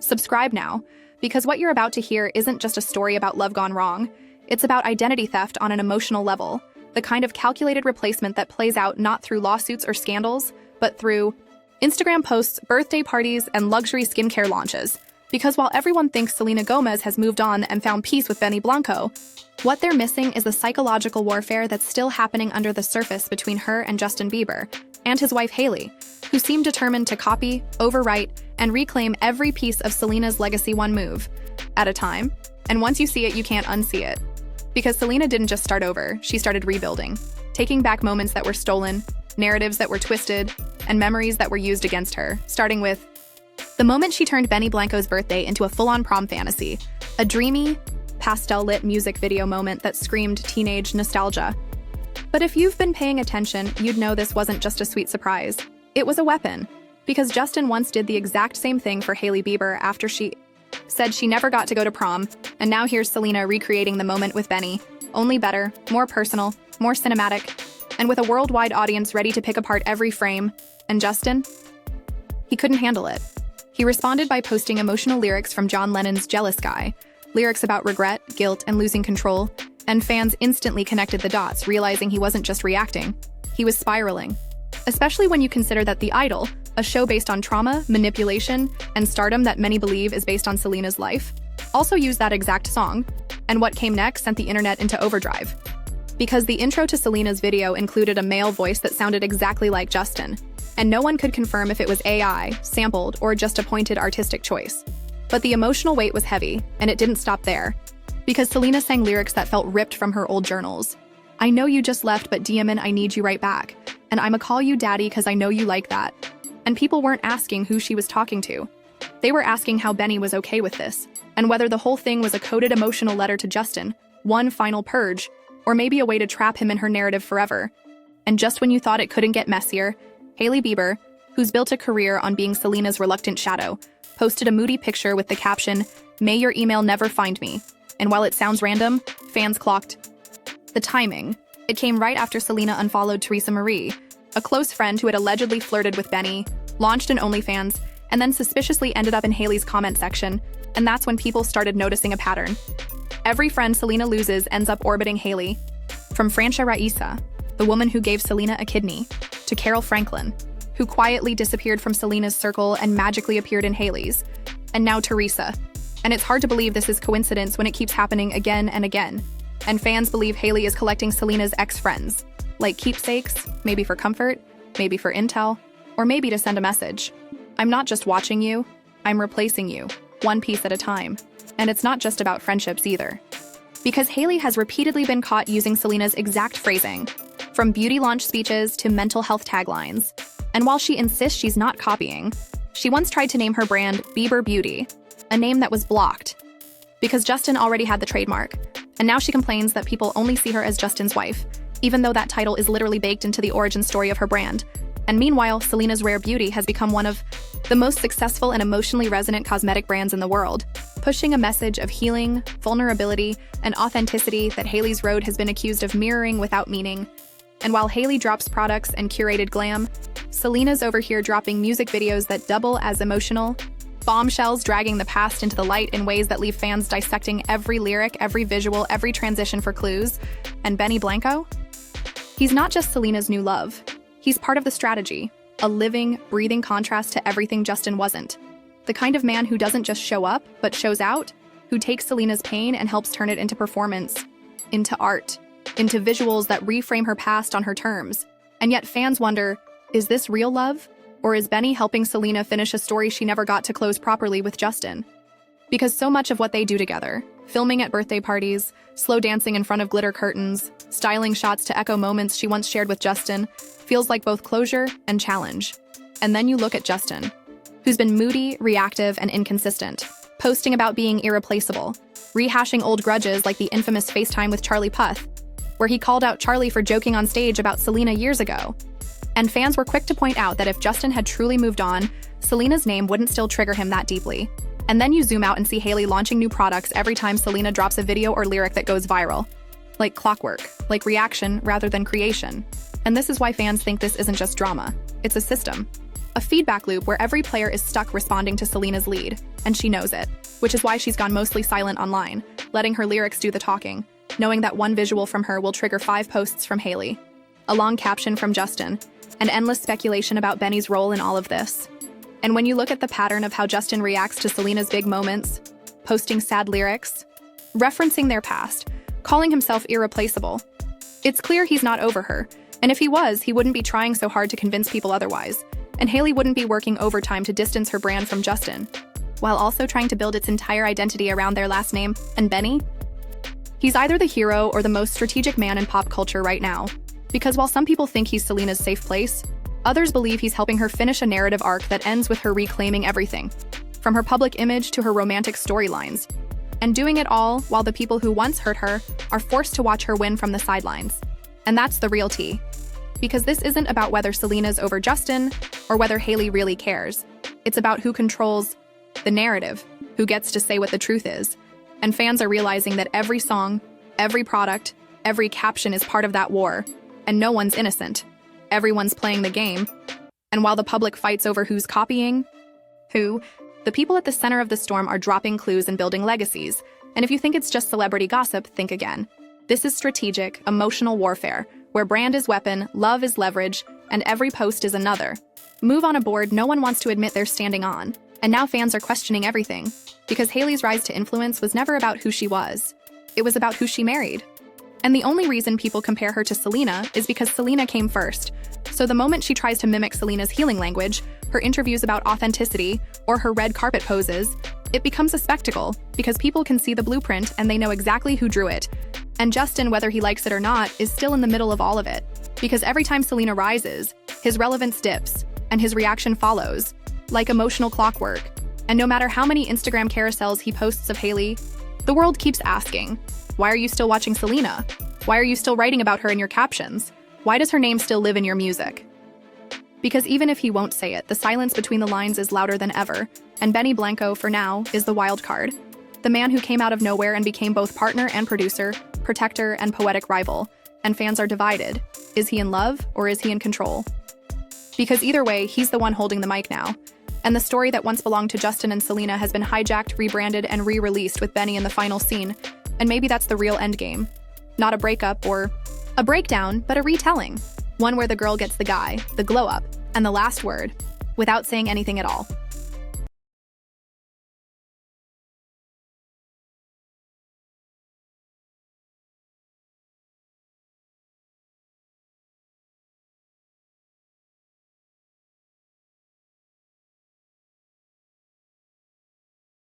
Subscribe now, because what you're about to hear isn't just a story about love gone wrong. It's about identity theft on an emotional level, the kind of calculated replacement that plays out not through lawsuits or scandals, but through Instagram posts, birthday parties, and luxury skincare launches. Because while everyone thinks Selena Gomez has moved on and found peace with Blanco, what they're missing is the psychological warfare that's still happening under the surface between her and Justin Bieber, and his wife Hailey, who seem determined to copy, overwrite, and reclaim every piece of Selena's legacy one move at a time. And once you see it, you can't unsee it. Because Selena didn't just start over, she started rebuilding, taking back moments that were stolen, narratives that were twisted, and memories that were used against her, starting with the moment she turned Blanco's birthday into a full-on prom fantasy, a dreamy, pastel-lit music video moment that screamed teenage nostalgia. But if you've been paying attention, you'd know this wasn't just a sweet surprise. It was a weapon. Because Justin once did the exact same thing for Hailey Bieber after she said she never got to go to prom, and now here's Selena recreating the moment with Benny. Only better, more personal, more cinematic, and with a worldwide audience ready to pick apart every frame. And Justin? He couldn't handle it. He responded by posting emotional lyrics from John Lennon's Jealous Guy, lyrics about regret, guilt, and losing control, and fans instantly connected the dots, realizing he wasn't just reacting, he was spiraling. Especially when you consider that The Idol, a show based on trauma, manipulation, and stardom that many believe is based on Selena's life, also used that exact song, and what came next sent the internet into overdrive. Because the intro to Selena's video included a male voice that sounded exactly like Justin, and no one could confirm if it was AI, sampled, or just a pointed artistic choice. But the emotional weight was heavy, and it didn't stop there. Because Selena sang lyrics that felt ripped from her old journals. I know you just left, but DMin, I need you right back. And I'ma call you daddy cause I know you like that. And people weren't asking who she was talking to. They were asking how Benny was okay with this, and whether the whole thing was a coded emotional letter to Justin, one final purge, or maybe a way to trap him in her narrative forever. And just when you thought it couldn't get messier, Hailey Bieber, who's built a career on being Selena's reluctant shadow, posted a moody picture with the caption, "May your email never find me." And while it sounds random, fans clocked the timing. It came right after Selena unfollowed Teresa Marie, a close friend who had allegedly flirted with Benny, launched an OnlyFans, and then suspiciously ended up in Hailey's comment section, and that's when people started noticing a pattern. Every friend Selena loses ends up orbiting Hailey. From Francia Raisa, the woman who gave Selena a kidney, to Carol Franklin, who quietly disappeared from Selena's circle and magically appeared in Hailey's, and now Teresa. And it's hard to believe this is coincidence when it keeps happening again and again. And fans believe Hailey is collecting Selena's ex-friends, like keepsakes, maybe for comfort, maybe for intel, or maybe to send a message. I'm not just watching you, I'm replacing you, one piece at a time. And it's not just about friendships either. Because Hailey has repeatedly been caught using Selena's exact phrasing, from beauty launch speeches to mental health taglines. And while she insists she's not copying, she once tried to name her brand Bieber Beauty, a name that was blocked. Because Justin already had the trademark, and now she complains that people only see her as Justin's wife, even though that title is literally baked into the origin story of her brand. And meanwhile, Selena's Rare Beauty has become one of the most successful and emotionally resonant cosmetic brands in the world, pushing a message of healing, vulnerability, and authenticity that Hailey's road has been accused of mirroring without meaning. And while Hailey drops products and curated glam, Selena's over here dropping music videos that double as emotional, bombshells dragging the past into the light in ways that leave fans dissecting every lyric, every visual, every transition for clues. And Benny Blanco? He's not just Selena's new love. He's part of the strategy, a living, breathing contrast to everything Justin wasn't. The kind of man who doesn't just show up, but shows out, who takes Selena's pain and helps turn it into performance, into art, into visuals that reframe her past on her terms. And yet fans wonder, is this real love? Or is Benny helping Selena finish a story she never got to close properly with Justin? Because so much of what they do together, filming at birthday parties, slow dancing in front of glitter curtains, styling shots to echo moments she once shared with Justin, feels like both closure and challenge. And then you look at Justin, who's been moody, reactive, and inconsistent, posting about being irreplaceable, rehashing old grudges like the infamous FaceTime with Charlie Puth, where he called out Charlie for joking on stage about Selena years ago. And fans were quick to point out that if Justin had truly moved on, Selena's name wouldn't still trigger him that deeply. And then you zoom out and see Hailey launching new products every time Selena drops a video or lyric that goes viral. Like clockwork, like reaction rather than creation. And this is why fans think this isn't just drama, it's a system. A feedback loop where every player is stuck responding to Selena's lead, and she knows it, which is why she's gone mostly silent online, letting her lyrics do the talking, knowing that one visual from her will trigger 5 posts from Hailey, a long caption from Justin, and endless speculation about Benny's role in all of this. And when you look at the pattern of how Justin reacts to Selena's big moments, posting sad lyrics, referencing their past, calling himself irreplaceable, it's clear he's not over her, and if he was, he wouldn't be trying so hard to convince people otherwise, and Hailey wouldn't be working overtime to distance her brand from Justin, while also trying to build its entire identity around their last name and Benny. He's either the hero or the most strategic man in pop culture right now, because while some people think he's Selena's safe place, others believe he's helping her finish a narrative arc that ends with her reclaiming everything, from her public image to her romantic storylines, and doing it all while the people who once hurt her are forced to watch her win from the sidelines. And that's the real tea. Because this isn't about whether Selena's over Justin or whether Hailey really cares. It's about who controls the narrative, who gets to say what the truth is. And fans are realizing that every song, every product, every caption is part of that war, and no one's innocent. Everyone's playing the game. And while the public fights over who's copying who, the people at the center of the storm are dropping clues and building legacies. And if you think it's just celebrity gossip, think again. This is strategic, emotional warfare, where brand is weapon, love is leverage, and every post is another. Move on a board no one wants to admit they're standing on, and now fans are questioning everything, because Hailey's rise to influence was never about who she was. It was about who she married. And the only reason people compare her to Selena is because Selena came first. So the moment she tries to mimic Selena's healing language, her interviews about authenticity, or her red carpet poses, it becomes a spectacle, because people can see the blueprint and they know exactly who drew it. And Justin, whether he likes it or not, is still in the middle of all of it. Because every time Selena rises, his relevance dips, and his reaction follows, like emotional clockwork. And no matter how many Instagram carousels he posts of Hailey, the world keeps asking, why are you still watching Selena? Why are you still writing about her in your captions? Why does her name still live in your music? Because even if he won't say it, the silence between the lines is louder than ever, and Benny Blanco, for now, is the wild card. The man who came out of nowhere and became both partner and producer, protector and poetic rival, and fans are divided. Is he in love or is he in control? Because either way, he's the one holding the mic now. And the story that once belonged to Justin and Selena has been hijacked, rebranded, and re-released with Benny in the final scene. And maybe that's the real endgame. Not a breakup or a breakdown, but a retelling. One where the girl gets the guy, the glow up, and the last word, without saying anything at all.